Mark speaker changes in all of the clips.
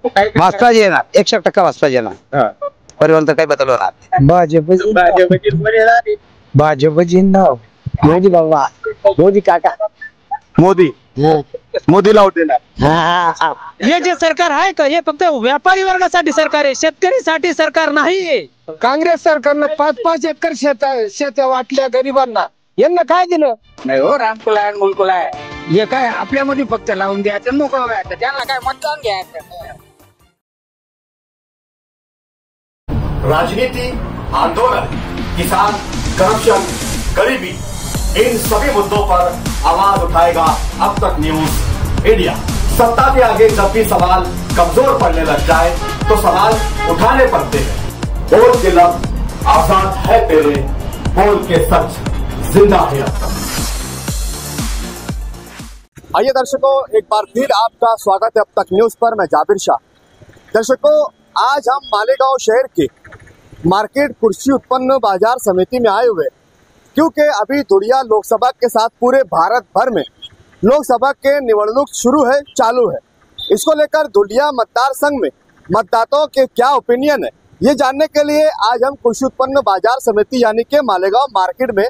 Speaker 1: भाजपाच येणार 100% भाजपाच येणार. परिवर्तन काही बदल होणार
Speaker 2: भाजपची नाव मोदी बाबा मोदी काका
Speaker 3: मोदी मोदीला वोट देणार.
Speaker 2: हे जे सरकार आहे का हे फक्त व्यापारी वर्गासाठी सरकार आहे, शेतकरीसाठी सरकार नाही. काँग्रेस सरकारनं 5-5 एकर शेत्या वाटल्या गरिबांना, यांना काय दिलं
Speaker 1: नाही हो. रामकुला आहे मुलकुला आहे हे काय आपल्यामध्ये फक्त लावून द्यायचं मोकळं व्हायचं, त्यांना काय मतदान घ्यायचं.
Speaker 4: राजनीति, आंदोलन, किसान, करप्शन, गरीबी, इन सभी मुद्दों पर आवाज उठाएगा अब तक न्यूज इंडिया। सत्ता के आगे जब भी सवाल कमजोर पड़ने लग जाए तो सवाल उठाने पड़ते हैं। बोल के लब आजाद है तेरे, बोल के सच जिंदा है अब तक। आइए दर्शकों, एक बार फिर आपका स्वागत है अब तक न्यूज पर। मैं जाबिर शाह। दर्शकों, आज हम मालेगांव शहर के मार्केट कृषि उत्पन्न बाजार समिति में आए हुए, क्योंकि अभी धुड़िया लोकसभा के साथ पूरे भारत भर में लोकसभा के निवडणूक शुरू है, चालू है। इसको लेकर धुड़िया मतदार संघ में मतदाताओं के क्या ओपिनियन है, ये जानने के लिए आज हम कृषि उत्पन्न बाजार समिति यानी कि मालेगांव मार्केट में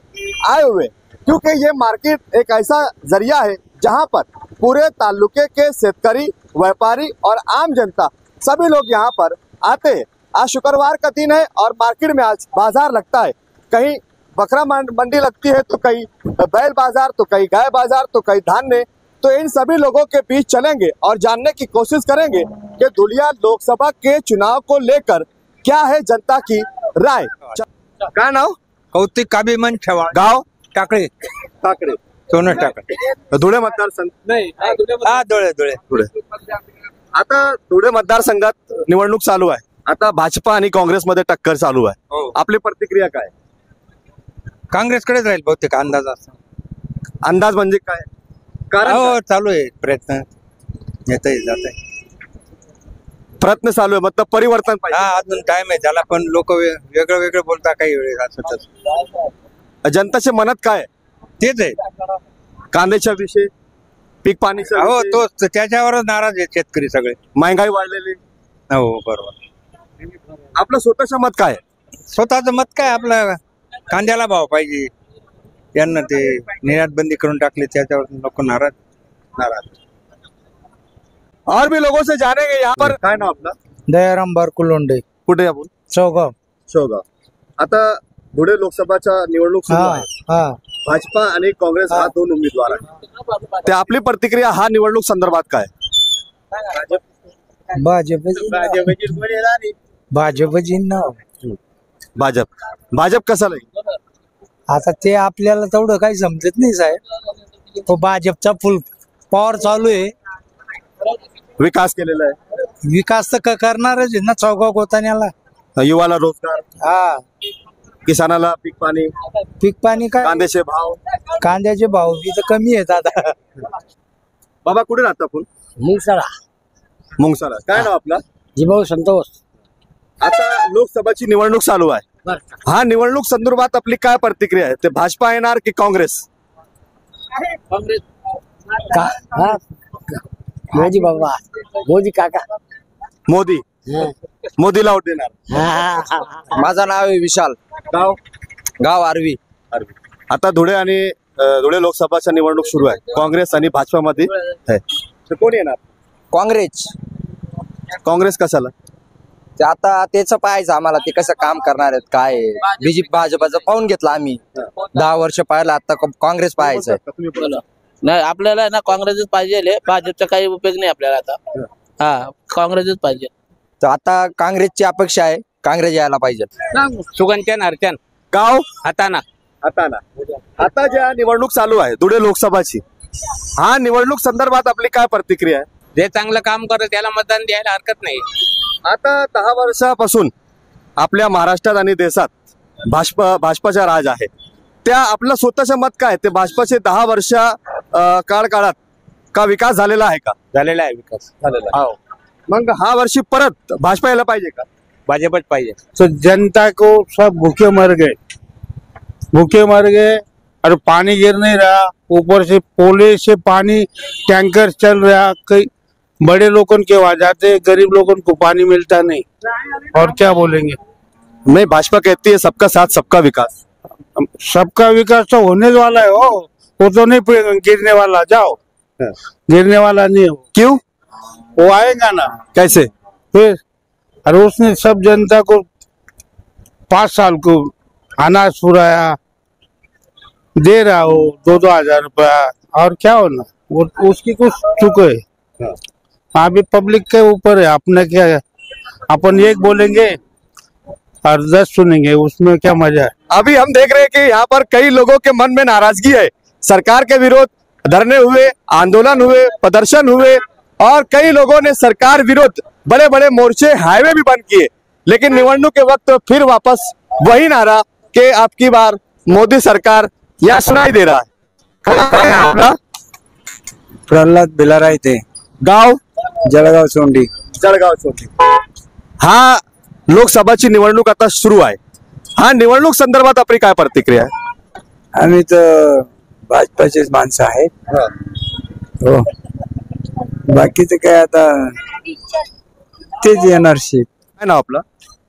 Speaker 4: आए हुए, क्योंकि ये मार्केट एक ऐसा जरिया है जहां पर पूरे तालुके के शेतकरी, व्यापारी और आम जनता सभी लोग यहाँ पर आते हैं। आज शुक्रवार का दिन है और मार्केट में आज बाजार लगता है। कहीं बकरा मंडी लगती है, तो कहीं बैल बाजार, तो कहीं गाय बाजार, तो कहीं धान्य। तो इन सभी लोगों के बीच चलेंगे और जानने की कोशिश करेंगे कि धुलिया लोकसभा के चुनाव को लेकर क्या है जनता की राय। क्या नाव?
Speaker 5: कौतिक काबीमन ठेवा,
Speaker 4: गाव
Speaker 5: टाकळे
Speaker 4: टाकळे,
Speaker 5: सोनं टाकळे,
Speaker 4: धुळे मतदारसंघ
Speaker 5: नाही धुळे.
Speaker 4: आता धुळे मतदारसंघात निवडणूक चालू आहे. आता भाजपा आणि काँग्रेसमध्ये टक्कर चालू आहे. आपली प्रतिक्रिया काय?
Speaker 5: काँग्रेसकडेच राहील बहुतेक अंदाज असा.
Speaker 4: अंदाज म्हणजे काय? कारण
Speaker 5: हो, चालू आहे प्रयत्न, येत आहे जात आहे,
Speaker 4: प्रयत्न चालू आहे. मतलब परिवर्तन पाहिजे.
Speaker 5: हा, अजून टाइम आहे त्याला, पण लोक वेगळं वेगळं बोलता काही वेळेस असं तसं.
Speaker 4: जनताच्या मनात काय आहे?
Speaker 5: तेच आहे,
Speaker 4: कांद्याच्या विषय, पीक पाणीचा
Speaker 5: हो
Speaker 4: विषय,
Speaker 5: तोच, त्याच्यावरच नाराज आहेत शेतकरी सगळे.
Speaker 4: महागाई वाढलेली.
Speaker 5: हो बरोबर.
Speaker 4: आपलं स्वतःचं मत काय आहे?
Speaker 5: स्वतःच मत काय, आपलं कांद्याला भाव पाहिजे. यांना ते निर्यात बंदी करून टाकली, त्याच्यावर लोक नाराज.
Speaker 4: और भी लोगों से जानेंगे यहाँ पर. काय नाव आपलं?
Speaker 2: दयाराम बारकुलोंडे,
Speaker 4: कुठे आपण?
Speaker 2: चौगाव.
Speaker 4: शेवगाव. आता धुळे लोकसभाच्या निवडणूक सुरू आहे. भाजपा आणि काँग्रेस हा दोन उमेदवार आहेत. ते आपली प्रतिक्रिया हा निवडणूक संदर्भात काय?
Speaker 2: भाजपची नाव
Speaker 4: भाजप कसा लागेल?
Speaker 2: आता ते आपल्याला तेवढं काही समजत नाही साहेब. तो भाजपचा फुल पॉवर चालू आहे.
Speaker 4: विकास केलेला आहे.
Speaker 2: विकास तर करणारच आहे ना चौगाव गोतान्याला.
Speaker 4: युवाला रोजगार,
Speaker 2: हा,
Speaker 4: किसानाला पीक पाणी
Speaker 2: काय, कांद्याचे भाव बी तर कमी आहेत आता.
Speaker 4: बाबा कुठे राहता आपण? मुंगसाळा. काय नाव आपलं?
Speaker 2: जीभाऊ संतोष.
Speaker 4: आता लोकसभाची निवडणूक चालू आहे. हा निवडणूक संदर्भात आपली काय प्रतिक्रिया आहे? ते भाजपा येणार की काँग्रेस?
Speaker 2: मोदी बाबा मोदी काका
Speaker 4: मोदीला वोट देणार.
Speaker 5: माझं नाव आहे विशाल. गाव आरवी.
Speaker 4: आता धुळे आणि धुळे लोकसभाच्या निवडणूक सुरू आहे. काँग्रेस आणि भाजपा मध्ये आहे. तर कोण येणार? काँग्रेस कशाला?
Speaker 5: ते आता त्याचं पाहायचं आम्हाला, ते कसं काम करणार आहेत काय. बीजेपी भाजपाचं पाहून घेतलं आम्ही 10 वर्ष पाहिलं, आता काँग्रेस पाहायचं.
Speaker 6: नाही, आपल्याला ना काँग्रेसच पाहिजे. भाजपचा काही उपयोग नाही आपल्याला आता. हा, काँग्रेसच पाहिजे.
Speaker 5: तर आता काँग्रेसची अपेक्षा आहे, काँग्रेस यायला पाहिजे.
Speaker 6: सुगंधन अर्चन,
Speaker 4: गाव
Speaker 6: हाताना.
Speaker 4: आता ज्या निवडणूक चालू आहे धुळे लोकसभाची, हा निवडणूक संदर्भात आपली काय प्रतिक्रिया आहे?
Speaker 6: जे चांगलं काम करत त्याला मतदान द्यायला हरकत नाही.
Speaker 4: आता 10 वर्षापासून आपल्या महाराष्ट्रात आणि देशात भाजपाचा राज आहे. त्या आपलं स्वतःचं मत काय? ते भाजपाचे 10 वर्ष काळात का विकास झालेला आहे का?
Speaker 6: झालेला आहे विकास झालेला.
Speaker 4: हो. मग हा वर्षी परत भाजपा यायला पाहिजे का?
Speaker 6: भाजपच पाहिजे.
Speaker 7: तो जनता को सब भूखे मर गए और पानी गिर नहीं रहा, ऊपर से पोले से पानी टैंकर चल रहा, कई बड़े लोगों के वहाँ जाते, गरीब लोगों को पानी मिलता नहीं, और क्या बोलेंगे।
Speaker 4: नहीं, भाजपा कहती है सबका साथ सबका विकास।
Speaker 7: सबका विकास तो होने वाला है, वो तो नहीं गिरने वाला, जाओ गिरने वाला नहीं हो।
Speaker 4: क्यों?
Speaker 7: वो आएगा ना।
Speaker 4: कैसे?
Speaker 7: फिर और उसने सब जनता को 5 साल को अनाज पुराया, दे रहा हो 2-2 हजार रुपया, और क्या होना, वो उसकी कुछ चुके है। अभी पब्लिक के ऊपर है, अपने क्या है, अपन एक बोलेंगे और 10 सुनेंगे, उसमें क्या मजा है।
Speaker 4: अभी हम देख रहे हैं कि यहाँ पर कई लोगों के मन में नाराजगी है, सरकार के विरोध धरने हुए, आंदोलन हुए, प्रदर्शन हुए, और कई लोगों ने सरकार विरोध बड़े बड़े मोर्चे, हाईवे भी बंद किए। लेकिन निवडणूक के वक्त फिर वापस वही नारा कि आपकी बार मोदी सरकार, यह सुनाई दे रहा है।
Speaker 3: प्रल्हाद भिलाराई थे,
Speaker 4: गाव
Speaker 3: जळगाव सोंडी.
Speaker 4: जळगाव चौकी. हा लोकसभाची निवडणूक आता सुरू आहे. हा निवडणूक संदर्भात आपली काय प्रतिक्रिया आहे?
Speaker 3: आम्ही तर भाजपाचेच माणसं आहेत. हो, बाकीचं काय आता तेच येणार शेत.
Speaker 4: काय नाव आपलं?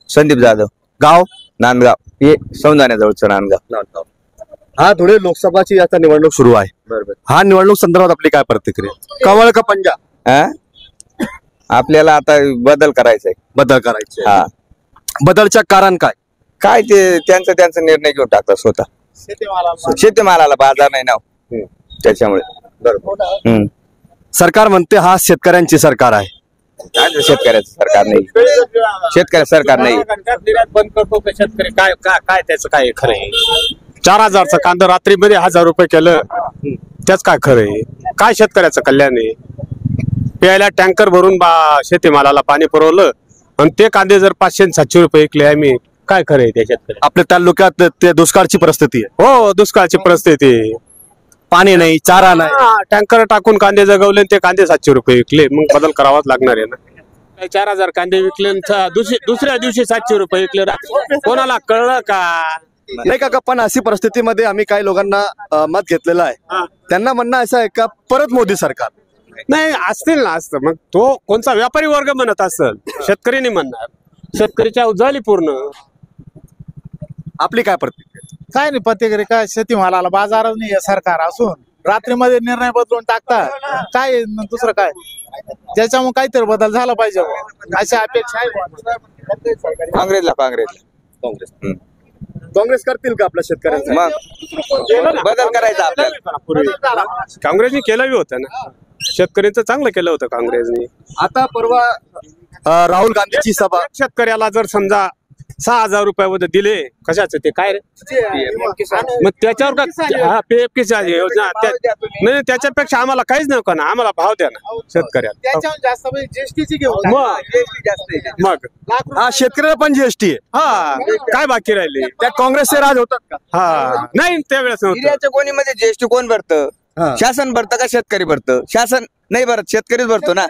Speaker 5: संदीप जाधव,
Speaker 4: गाव
Speaker 5: नांदगाव, हे सौंदाण्याजवळचं नांदगाव.
Speaker 4: हा धुळे लोकसभाची आता निवडणूक सुरू आहे. बरोबर. हा निवडणूक संदर्भात आपली काय प्रतिक्रिया? कमळ का पंजा?
Speaker 5: आपल्याला आता बदल करायचा आहे.
Speaker 4: बदल करायचे.
Speaker 5: हा,
Speaker 4: बदलच्या कारण काय?
Speaker 5: काय ते त्यांचा निर्णय घेऊन टाकतात स्वतः. शेतीमालाला बाजार नाही ना, त्याच्यामुळे.
Speaker 4: बरोबर. सरकार म्हणते हा शेतकऱ्यांची सरकार आहे.
Speaker 5: शेतकऱ्याचं सरकार नाही, शेतकऱ्याचं सरकार नाही.
Speaker 2: बंद करतो का शेतकरी? काय काय काय त्याचं काय खरं आहे? 4000चा कांदा रात्रीमध्ये 1000 रुपये केलं, त्याच काय खरं आहे? काय शेतकऱ्याचं कल्याण आहे? प्यायला टँकर भरून शेतीमालाला पाणी पुरवलं, आणि ते कांदे जर 500-700 रुपये विकले आम्ही, काय खरं आहे त्या शेतकरी?
Speaker 4: आपल्या तालुक्यात ते दुष्काळची परिस्थिती आहे.
Speaker 2: हो, दुष्काळाची परिस्थिती,
Speaker 4: पाणी नाही, चारा नाही.
Speaker 2: टँकर टाकून कांदे जगवले, ते कांदे 700 रुपये विकले, मग बदल करावाच लागणार आहे ना. 4000 कांदे विकले, दुसऱ्या दिवशी 700 रुपये विकले, कोणाला कळलं का?
Speaker 4: नाही काका, पण अशी परिस्थितीमध्ये आम्ही काही लोकांना मत घेतलेलं आहे. त्यांना म्हणणं असं आहे का परत मोदी सरकार?
Speaker 2: नाही, असतील ना, असतं. मग तो कोणता व्यापारी वर्ग म्हणत असेल, शेतकरी नाही म्हणणार. शेतकरीच्या झाली पूर्ण.
Speaker 4: आपली काय प्रतिक्रिया?
Speaker 8: काय नाही प्रतिक्रिया, काय शेतीमालाला बाजारच नाही सरकार असून रात्रीमध्ये निर्णय बदलून टाकतात. काय दुसरं काय, त्याच्यामुळे काहीतरी बदल झाला पाहिजे अशी अपेक्षा आहे.
Speaker 5: काँग्रेस
Speaker 4: काँग्रेस करतील का आपल्या शेतकऱ्यांचं?
Speaker 5: मग बदल करायचा आपल्याला.
Speaker 2: काँग्रेसने केलं बी होतं ना, शेतकऱ्यांचं चांगलं केलं होतं काँग्रेसने.
Speaker 4: आता परवा राहुल गांधीची सभा,
Speaker 2: शेतकऱ्याला जर समजा 6000 रुपयामध्ये दिले, कशाचं ते काय रे, मग त्याच्यावर का PF किसान योजना, नाही त्याच्यापेक्षा आम्हाला काहीच नको ना, आम्हाला भाव द्या ना शेतकऱ्याला.
Speaker 8: त्याच्यावर जास्त जीएसटीची घेऊन
Speaker 2: मग
Speaker 4: हा शेतकऱ्याला पण जीएसटी आहे.
Speaker 2: हा, काय बाकी राहिले?
Speaker 4: त्या काँग्रेसचे राज होतात का?
Speaker 2: हा, नाही त्यावेळेस नव्हतं.
Speaker 5: निर्याच्या कोणीमध्ये जीएसटी कोण भरतं? शासन भरतं का शेतकरी भरतं? शासन नाही भरत, शेतकरीच भरतो ना.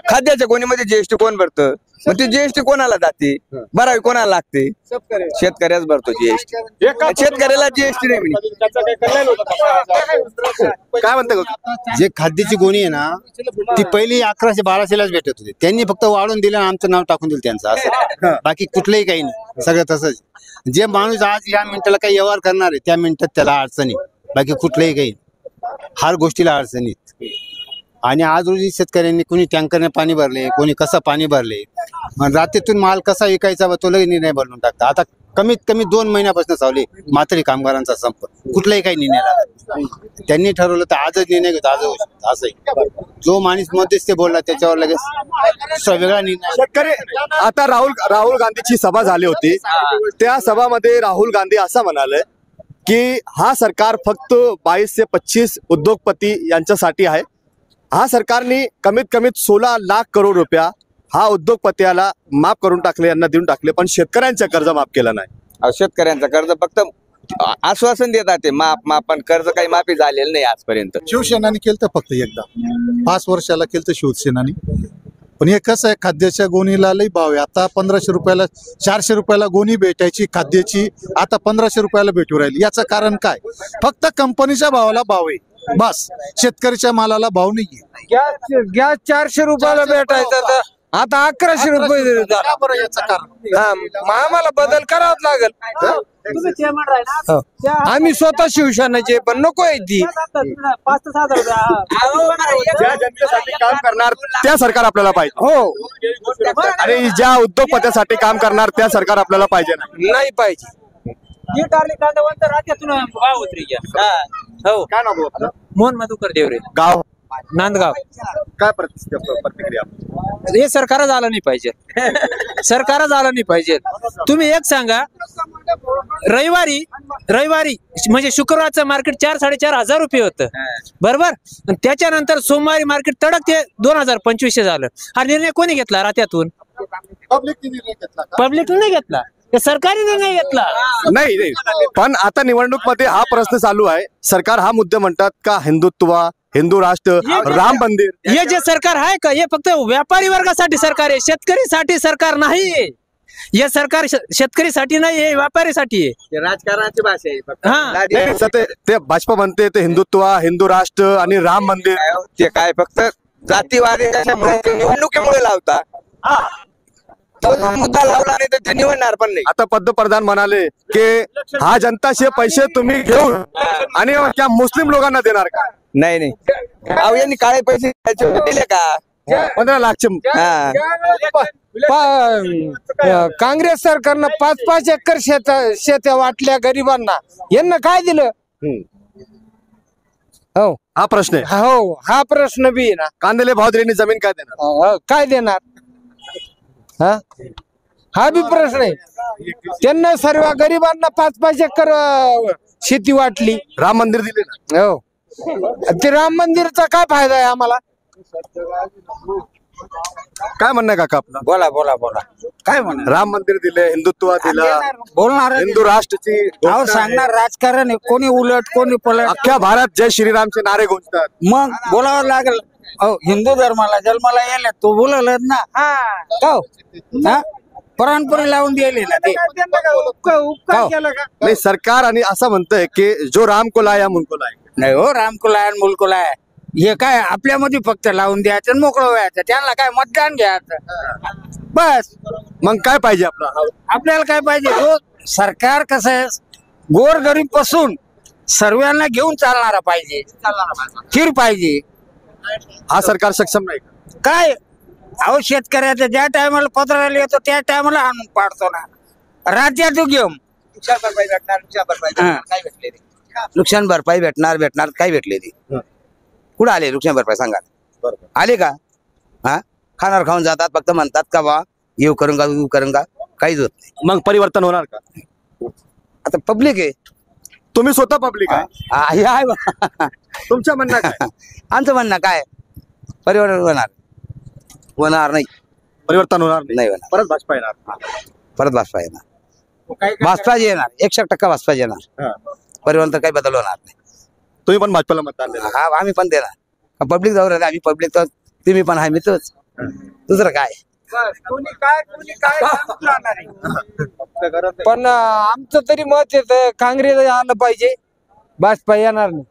Speaker 5: खाद्याच्या कोणीमध्ये जीएसटी कोण भरतं? मग ती जीएसटी कोणाला जाते? भरावी कोणाला लागते? शेतकऱ्याच भरतो जीएसटी. शेतकऱ्याला जीएसटी नाही म्हणे.
Speaker 4: काय म्हणते?
Speaker 9: जे खाद्याची गोणी आहे ना, ती पहिली 1100-1200लाच भेटत होती. त्यांनी फक्त वाढून दिलं, आमचं नाव टाकून दिलं त्यांचं, असं. बाकी कुठलंही काही नाही, सगळं तसंच. जे माणूस आज या मिनिटाला काही व्यवहार करणार आहे, त्या मिनिटात त्याला अडचणी, बाकी कुठलंही काही हर गोष्टीला अडचणीत. आणि आज रोजी शेतकऱ्यांनी कोणी टँकरने पाणी भरले, कोणी कसं पाणी भरले, रात्रीतून माल कसा विकायचा तो लगेच निर्णय बदलून टाकता. आता कमीत कमी 2 महिन्यापासून चालू आहे माथाडी कामगारांचा संप. कुठलाही काही निर्णय लागत, त्यांनी ठरवलं तर आजच निर्णय घेतो, आजच असं. जो माणूस मध्यस्थी बोलला त्याच्यावर लगेच वेगळा निर्णय.
Speaker 4: शेतकरी आता राहुल गांधीची सभा झाली होती, त्या सभामध्ये राहुल गांधी असं म्हणाले की हा सरकार फक्त 22 ते 25 उद्योगपती यांच्यासाठी आहे. हा सरकारने कमीत कमीत 16 लाख करोड रुपया हा उद्योगपत्याला माफ करून टाकले, यांना देऊन टाकले, पण शेतकऱ्यांचं कर्ज माफ केलं नाही.
Speaker 5: शेतकऱ्यांचं कर्ज फक्त आश्वासन देतात ते माफ, पण कर्ज काही माफी झालेलं नाही आजपर्यंत.
Speaker 8: शिवसेनाने केलं तर फक्त एकदा 5 वर्षाला केलं तर शिवसेनाने. पण हे कसं आहे, खाद्याच्या गोणीला लई भाव आहे. आता 1500 रुपयाला 400 रुपयाला गोणी भेटायची खाद्याची, आता 1500 रुपयाला भेटू राहिली. याचं कारण काय? फक्त कंपनीच्या भावाला भाव आहे. बस शेतकऱ्याच्या मालाला भाव नाहीये.
Speaker 1: गॅस 400 रुपयाला भेटायचा तर आता 1100 रुपये
Speaker 8: का बरं याचं कारण?
Speaker 1: आम्हाला बदल करावाच लागेल. आम्ही स्वतः शिवसेनेचे पण नको आहे ती.
Speaker 4: ज्या जनतेसाठी काम करणार त्या सरकार आपल्याला पाहिजे
Speaker 1: हो
Speaker 4: आणि ज्या उद्योगपत्यासाठी काम करणार त्या सरकार आपल्याला पाहिजे
Speaker 1: नाही पाहिजे.
Speaker 6: हो
Speaker 4: काय नाव आपलं?
Speaker 6: मोहन मधुकर देवरे,
Speaker 4: गाव
Speaker 6: नांदगाव.
Speaker 4: काय प्रतिक्रिया?
Speaker 6: हे सरकारच आलं नाही पाहिजे. सरकारच आलं नाही पाहिजे. तुम्ही एक सांगा, रविवारी म्हणजे शुक्रवारचं मार्केट 4-4.5 हजार रुपये होतं, बरोबर. त्याच्यानंतर सोमवारी मार्केट तडक ते 2025 झालं. हा निर्णय कोणी घेतला? रात्यातून पब्लिक नाही घेतला, ते सरकारी निर्णय घेतला.
Speaker 4: नाही पण आता निवडणूक मध्ये हा प्रश्न चालू आहे. सरकार हा मुद्दे म्हणतात का हिंदुत्व, हिंदू राष्ट्र, राम मंदिर,
Speaker 6: हे जे सरकार आहे का हे फक्त व्यापारी वर्गासाठी सरकार आहे, शेतकरीसाठी सरकार नाही. हे सरकार शेतकरीसाठी नाही, हे व्यापारीसाठी आहे.
Speaker 5: राजकारणाची भाषा आहे.
Speaker 6: हा
Speaker 4: नाही, ते भाजपा म्हणते ते हिंदुत्व, हिंदू राष्ट्र आणि राम मंदिर.
Speaker 5: ते काय फक्त जातीवादी कशामुळे निवडणुकीमुळे लावता. तो मुद्दा लावला नाही तर ते निवडणार पण नाही.
Speaker 4: आता पंतप्रधान म्हणाले की हा जनताचे पैसे तुम्ही घेऊन आणि त्या मुस्लिम लोकांना देणार का?
Speaker 5: नाही अहो यांनी काळे पैसे दिले का?
Speaker 4: 15 लाखचे.
Speaker 1: काँग्रेस सरकारनं 5-5 एकर शेत्या वाटल्या गरिबांना, यांना काय दिलं? हो
Speaker 4: हा प्रश्न आहे.
Speaker 1: हो हा प्रश्न बी आहे ना.
Speaker 4: कांदेले भाव दिल्याने जमीन काय देणार?
Speaker 1: काय देणार? हा बी प्रश्न आहे. त्यांना सर्व गरिबांना 5-5 एकर शेती वाटली.
Speaker 4: राम मंदिर दिले ना.
Speaker 1: हो ते राम मंदिरचा काय फायदा आहे आम्हाला?
Speaker 4: काय म्हणणं आहे काका आपलं?
Speaker 1: बोला काय म्हणणार?
Speaker 4: राम मंदिर दिले, हिंदुत्व दिलं,
Speaker 1: बोलणार
Speaker 4: हिंदू राष्ट्रची
Speaker 1: अहो सांगणार राजकारण आहे. कोणी उलट कोणी पलट.
Speaker 4: अख्ख्या भारत जय श्रीरामचे नारे गुंजतात.
Speaker 1: मग बोलावं लागेल. हिंदू धर्माला जन्माला यायला तो बोलल ना. हा परंपरे लावून दिले ना ते.
Speaker 4: नाही सरकार आणि असं म्हणतंय की जो राम को लाया मुल को लाया.
Speaker 1: नाही हो, राम को लाय मुल को लाय हे काय आपल्यामध्ये फक्त लावून द्यायचं आणि मोकळं व्हायचं. त्यांना काय मतदान घ्यायचं बस.
Speaker 4: मग काय पाहिजे आपलं?
Speaker 1: आपल्याला काय पाहिजे? हो सरकार कसं आहे, गोर गरीब पासून सर्वांना घेऊन चालणारा पाहिजे, स्थिर पाहिजे.
Speaker 4: हा सरकार सक्षम नाही का?
Speaker 1: काय अहो शेतकऱ्याचं ज्या टायमाला पत्राला येतो त्या टायमाला आणून पाडतो ना. राज्यात घेऊन
Speaker 5: नुकसान भरपाई भेटणार काय भेटले ती? कुठं आले नुकसान भरपाई सांगा? आले का? हा खाणार खाऊन जातात, फक्त म्हणतात का बा येऊ करूंगा काहीच होत नाही.
Speaker 4: मग परिवर्तन होणार का?
Speaker 5: आता पब्लिक आहे,
Speaker 4: तुम्ही स्वतः पब्लिक आहे.
Speaker 5: आहे
Speaker 4: तुमच्या म्हणणं काय?
Speaker 5: आमचं म्हणणं काय? परिवर्तन होणार नाही.
Speaker 4: परिवर्तन होणार
Speaker 5: नाही होणार.
Speaker 4: परत भाजपा येणार.
Speaker 5: परत भाजपा येणार. भाजपा येणार 100% भाजपा येणार. परिवर्तन काही बदल होणार नाही.
Speaker 4: तुम्ही पण भाजपाला मतदान देणार?
Speaker 5: हा आम्ही पण देणार. पब्लिक जाऊ राहिले आम्ही. पब्लिक तर तुम्ही पण आहे, मी तोच. दुसरं काय?
Speaker 1: पण आमचं तरी मत येतं काँग्रेस आलं पाहिजे, भाजपा येणार नाही.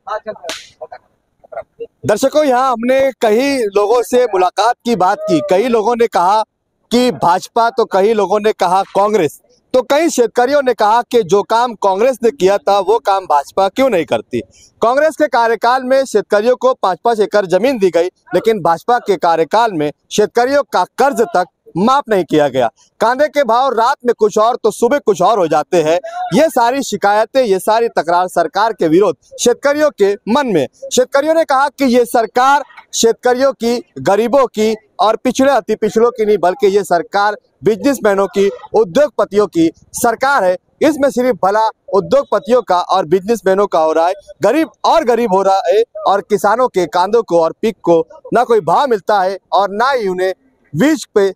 Speaker 4: दर्शकों, यहाँ हमने कई लोगों से मुलाकात की बात की. कई लोगों ने कहा कि भाजपा, तो कई लोगों ने कहा कांग्रेस, तो कई शेतकरियों ने कहा कि जो काम कांग्रेस ने किया था वो काम भाजपा क्यों नहीं करती. कांग्रेस के कार्यकाल में शेतकरियों को 5-5 एकड़ जमीन दी गई, लेकिन भाजपा के कार्यकाल में शेतकरियों का कर्ज तक माफ नहीं किया गया. कांदे के भाव रात में कुछ और तो सुबह कुछ और हो जाते हैं. ये सारी शिकायतें, ये सारी तकरार सरकार के विरोध शेतकरियों के मन में. शेतकरियों ने कहा कि ये सरकार शेतकरियों की, गरीबों की और पिछड़े अति पिछड़ों की नहीं, बल्कि ये सरकार बिजनेसमैनों की, उद्योगपतियों की सरकार है. इसमें सिर्फ भला उद्योगपतियों का और बिजनेसमैनों का हो रहा है. गरीब और गरीब हो रहा है और किसानों के कांदों को और पीक को ना कोई भाव मिलता है और ना ही उन्हें बीज पे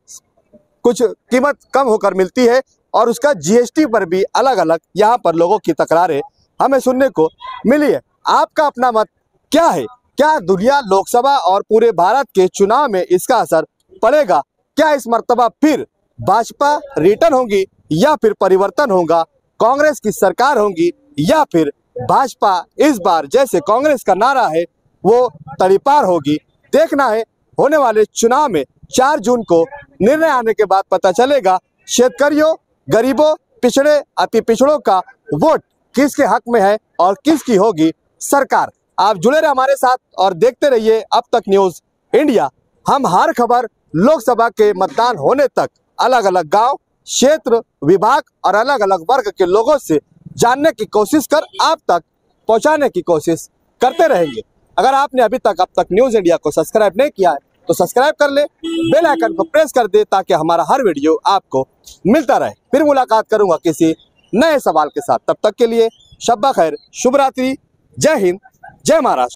Speaker 4: कुछ कीमत कम होकर मिलती है. और उसका जीएसटी पर भी अलग अलग यहाँ पर लोगों की तकरारें हमें सुनने को मिली है. आपका अपना मत क्या है? क्या दुनिया लोकसभा और पूरे भारत के चुनाव में इसका असर पड़ेगा? क्या इस मर्तबा फिर भाजपा रिटर्न होगी या फिर परिवर्तन होगा? कांग्रेस की सरकार होगी या फिर भाजपा इस बार जैसे कांग्रेस का नारा है वो तड़ीपार होगी। देखना है होने वाले चुनाव में 4 जून को निर्णय आने के बाद पता चलेगा शेतकरियों, गरीबों, पिछड़े, अति पिछड़ों का वोट किसके हक में है और किसकी होगी सरकार। आप जुड़े रहे हमारे साथ और देखते रहिए अब तक न्यूज इंडिया। हम हर खबर लोकसभा के मतदान होने तक अलग अलग गांव, क्षेत्र, विभाग और अलग अलग वर्ग के लोगों से जानने की कोशिश कर आप तक पहुंचाने की कोशिश करते रहेंगे। अगर आपने अभी तक अब तक न्यूज इंडिया को सब्सक्राइब नहीं किया है तो सब्सक्राइब कर ले, बेल आइकन को प्रेस कर दे ताकि हमारा हर वीडियो आपको मिलता रहे। फिर मुलाकात करूंगा किसी नए सवाल के साथ। तब तक के लिए शब्बा खैर, शुभ रात्रि, जय हिंद, जय महाराष्ट्र।